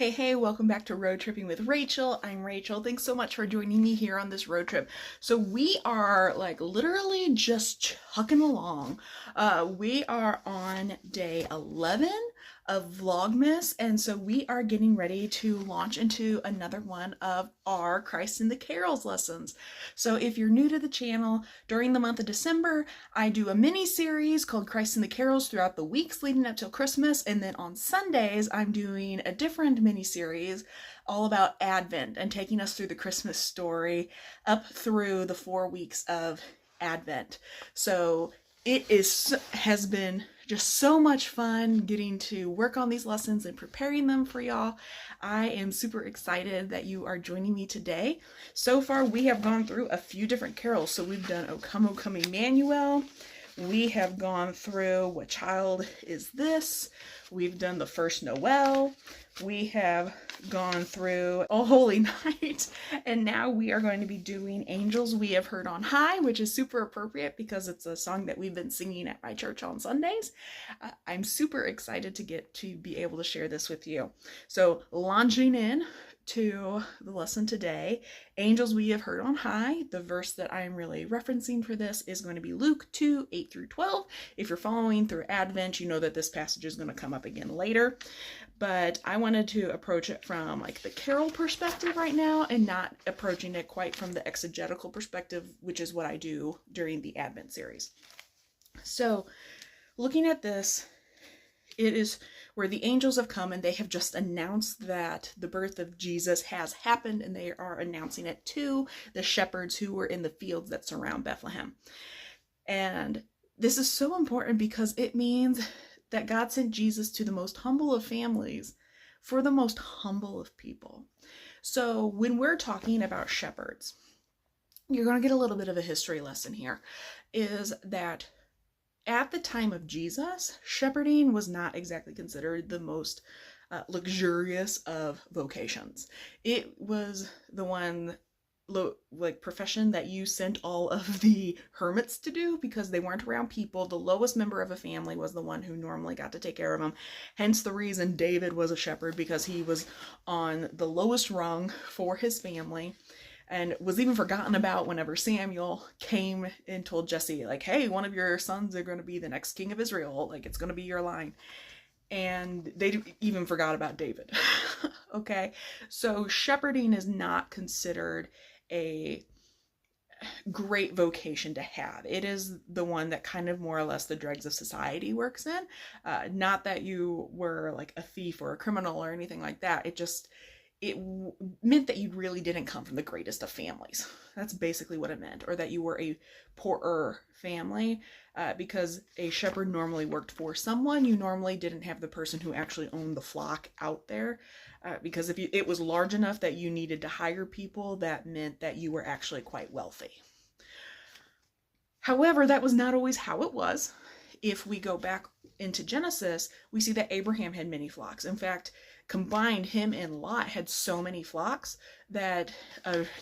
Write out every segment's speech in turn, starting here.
Hey, welcome back to Road Tripping with Rachel. I'm Rachel. Thanks so much for joining me here on this road trip. So we are like literally just chucking along. We are on day 11 of Vlogmas, and so we are getting ready to launch into another one of our Christ in the Carols lessons. So if you're new to the channel, during the month of December, I do a mini series called Christ in the Carols throughout the weeks leading up till Christmas, and then on Sundays, I'm doing a different mini series all about Advent and taking us through the Christmas story up through the 4 weeks of Advent. So has been just so much fun getting to work on these lessons and preparing them for y'all. I am super excited that you are joining me today. So far, we have gone through a few different carols. So we've done O Come, O Come Emmanuel. We have gone through What Child Is This? We've done the First Noel. We have gone through O Holy Night. And now we are going to be doing Angels We Have Heard on High, which is super appropriate because it's a song that we've been singing at my church on Sundays. I'm super excited to get to be able to share this with you. So launching in to the lesson today, Angels We Have Heard on High. The verse that I am really referencing for this is going to be Luke 2, 8 through 12. If you're following through Advent, you know that this passage is going to come up again later. But I wanted to approach it from like the carol perspective right now and not approaching it quite from the exegetical perspective, which is what I do during the Advent series. So looking at this, it is where the angels have come and they have just announced that the birth of Jesus has happened, and they are announcing it to the shepherds who were in the fields that surround Bethlehem. And this is so important because it means that God sent Jesus to the most humble of families for the most humble of people. So when we're talking about shepherds, you're going to get a little bit of a history lesson here, is that at the time of Jesus, shepherding was not exactly considered the most luxurious of vocations. It was the one profession that you sent all of the hermits to do because they weren't around people. The lowest member of a family was the one who normally got to take care of them. Hence the reason David was a shepherd, because he was on the lowest rung for his family, and was even forgotten about whenever Samuel came and told Jesse, like, hey, one of your sons are going to be the next king of Israel. Like, it's going to be your line. And they even forgot about David. Okay? So shepherding is not considered a great vocation to have. It is the one that kind of more or less the dregs of society works in. Not that you were like a thief or a criminal or anything like that. It meant that you really didn't come from the greatest of families. That's basically what it meant. Or that you were a poorer family, because a shepherd normally worked for someone. You normally didn't have the person who actually owned the flock out there, because if it was large enough that you needed to hire people, that meant that you were actually quite wealthy. However, that was not always how it was. If we go back into Genesis, we see that Abraham had many flocks. In fact, combined, him and Lot had so many flocks that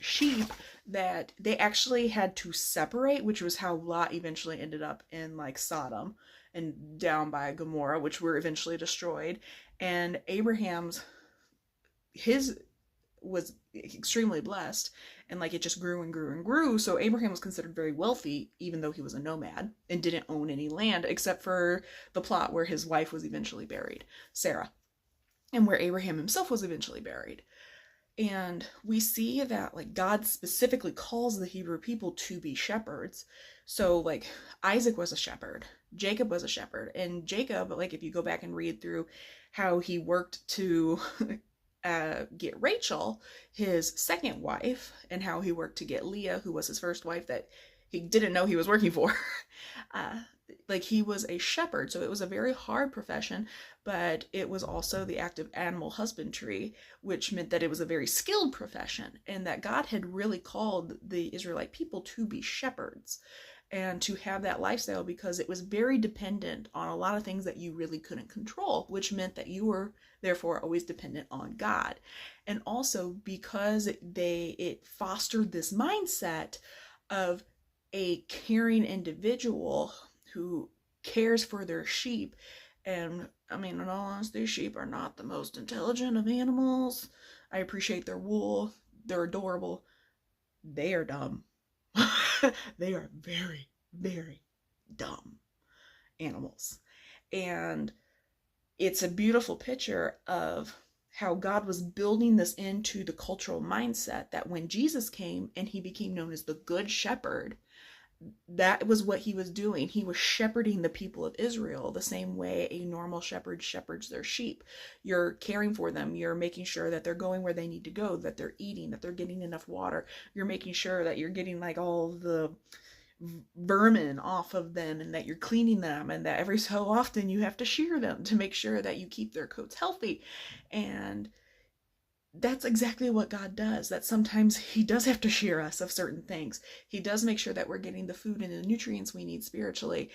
sheep that they actually had to separate, which was how Lot eventually ended up in like Sodom and down by Gomorrah, which were eventually destroyed. And his was extremely blessed, and like it just grew and grew and grew. So Abraham was considered very wealthy, even though he was a nomad and didn't own any land except for the plot where his wife was eventually buried, Sarah, and where Abraham himself was eventually buried. And we see that like God specifically calls the Hebrew people to be shepherds. So like Isaac was a shepherd, Jacob was a shepherd, and Jacob, like if you go back and read through how he worked to get Rachel, his second wife, and how he worked to get Leah, who was his first wife that he didn't know he was working for. Like he was a shepherd, so it was a very hard profession, but it was also the act of animal husbandry, which meant that it was a very skilled profession, and that God had really called the Israelite people to be shepherds and to have that lifestyle, because it was very dependent on a lot of things that you really couldn't control, which meant that you were therefore always dependent on God. And also because it fostered this mindset of a caring individual who cares for their sheep And I mean, in all honesty, sheep are not the most intelligent of animals. I appreciate their wool. They're adorable. They are dumb. They are very, very dumb animals. And it's a beautiful picture of how God was building this into the cultural mindset that when Jesus came and he became known as the Good Shepherd, that was what he was doing. He was shepherding the people of Israel the same way a normal shepherd shepherds their sheep. You're caring for them. You're making sure that they're going where they need to go, that they're eating, that they're getting enough water. You're making sure that you're getting like all the vermin off of them, and that you're cleaning them, and that every so often you have to shear them to make sure that you keep their coats healthy. And that's exactly what God does. That sometimes he does have to shear us of certain things. He does make sure that we're getting the food and the nutrients we need spiritually.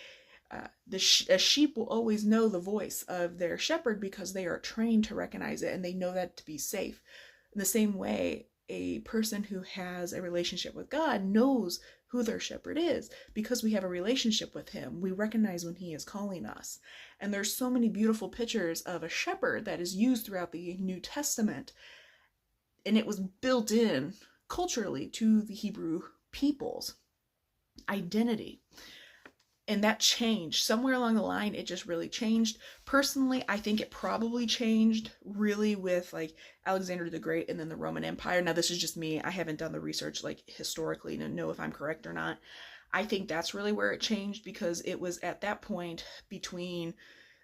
A sheep will always know the voice of their shepherd because they are trained to recognize it, and they know that to be safe. In the same way, a person who has a relationship with God knows who their shepherd is because we have a relationship with him. We recognize when he is calling us. And there's so many beautiful pictures of a shepherd that is used throughout the New Testament. And it was built in culturally to the Hebrew people's identity. And that changed. Somewhere along the line, it just really changed. Personally, I think it probably changed really with like Alexander the Great and then the Roman Empire. Now, this is just me. I haven't done the research like historically to know if I'm correct or not. I think that's really where it changed, because it was at that point between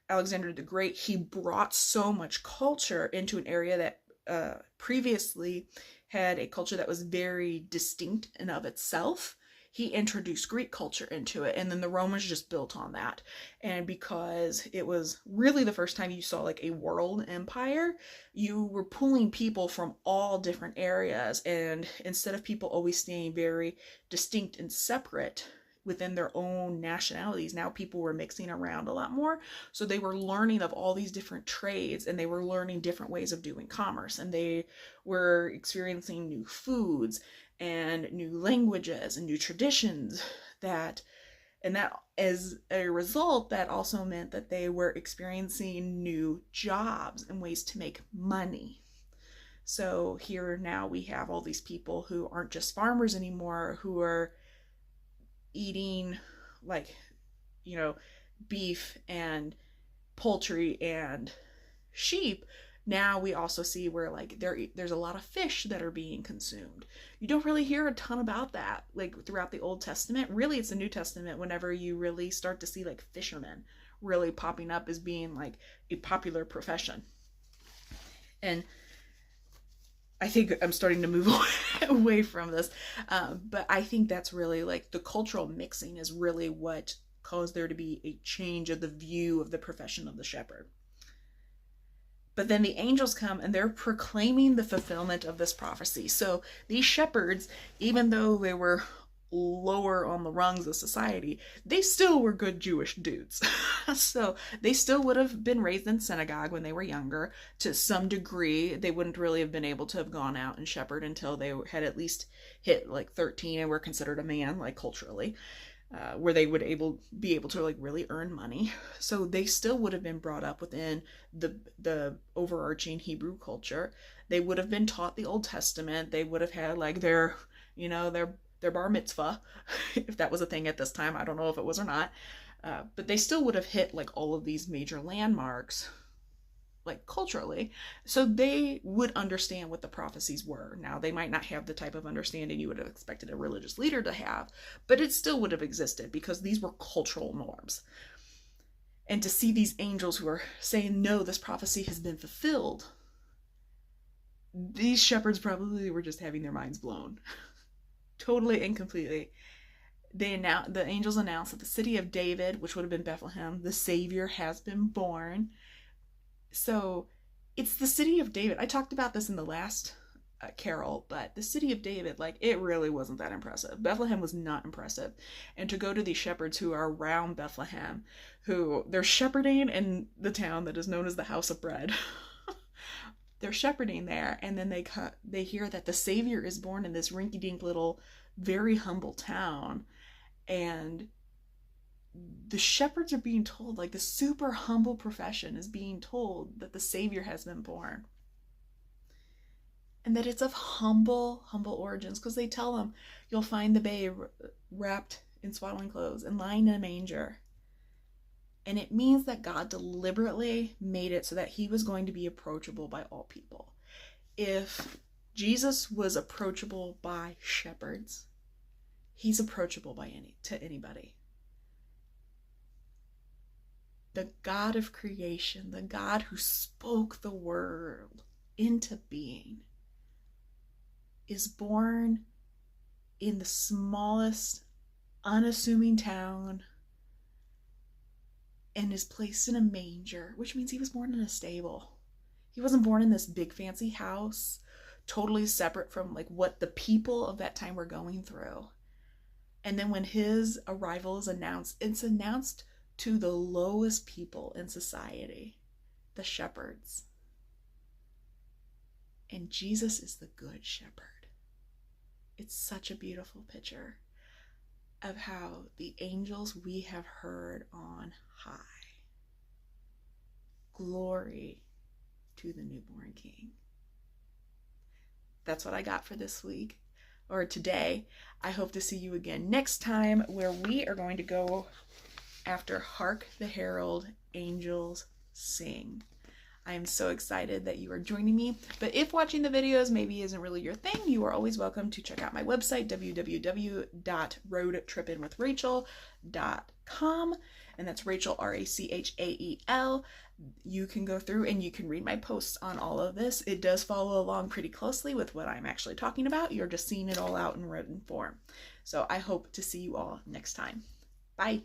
Alexander the Great, he brought so much culture into an area that previously had a culture that was very distinct and of itself. He introduced Greek culture into it, and then the Romans just built on that. And because it was really the first time you saw like a world empire, you were pulling people from all different areas, and instead of people always staying very distinct and separate within their own nationalities, now people were mixing around a lot more. So they were learning of all these different trades, and they were learning different ways of doing commerce, and they were experiencing new foods and new languages and new traditions. That as a result, that also meant that they were experiencing new jobs and ways to make money. So here now we have all these people who aren't just farmers anymore, who are eating like, beef and poultry and sheep. Now we also see where like there's a lot of fish that are being consumed. You don't really hear a ton about that like throughout the Old Testament. Really, it's the New Testament whenever you really start to see like fishermen really popping up as being like a popular profession. And I think I'm starting to move away from this, but I think that's really like the cultural mixing is really what caused there to be a change of the view of the profession of the shepherd. But then the angels come and they're proclaiming the fulfillment of this prophecy. So these shepherds, even though they were lower on the rungs of society, they still were good Jewish dudes. So they still would have been raised in synagogue when they were younger. To some degree, they wouldn't really have been able to have gone out and shepherd until they had at least hit like 13 and were considered a man, like culturally. Where they would be able to like really earn money. So they still would have been brought up within the overarching Hebrew culture. They would have been taught the Old Testament. They would have had like their bar mitzvah, if that was a thing at this time. I don't know if it was or not. But they still would have hit like all of these major landmarks like culturally, so they would understand what the prophecies were. Now, they might not have the type of understanding you would have expected a religious leader to have, but it still would have existed because these were cultural norms. And to see these angels who are saying, no, this prophecy has been fulfilled, these shepherds probably were just having their minds blown. Totally and completely. The angels announced that the city of David, which would have been Bethlehem, the Savior has been born. So it's the city of David. I talked about this in the last carol, but the city of David, like, it really wasn't that impressive. Bethlehem was not impressive. And to go to these shepherds who are around Bethlehem, who they're shepherding in the town that is known as the House of Bread. They're shepherding there, and then they hear that the Savior is born in this rinky-dink little, very humble town. And the shepherds are being told, like the super humble profession is being told that the Savior has been born. And that it's of humble origins, because they tell them you'll find the babe wrapped in swaddling clothes and lying in a manger. And it means that God deliberately made it so that he was going to be approachable by all people. If Jesus was approachable by shepherds, he's approachable by anybody. The God of creation, the God who spoke the world into being, is born in the smallest, unassuming town and is placed in a manger, which means he was born in a stable. He wasn't born in this big fancy house, totally separate from like what the people of that time were going through. And then when his arrival is announced, it's announced to the lowest people in society, the shepherds. And Jesus is the good shepherd. It's such a beautiful picture of how the angels we have heard on high. Glory to the newborn King. That's what I got for this week, or today. I hope to see you again next time, where we are going to go after Hark the Herald Angels Sing. I am so excited that you are joining me. But if watching the videos maybe isn't really your thing, you are always welcome to check out my website, www.roadtrippingwithrachel.com. And that's Rachel, Rachel. You can go through and you can read my posts on all of this. It does follow along pretty closely with what I'm actually talking about. You're just seeing it all out in written form. So I hope to see you all next time. Bye.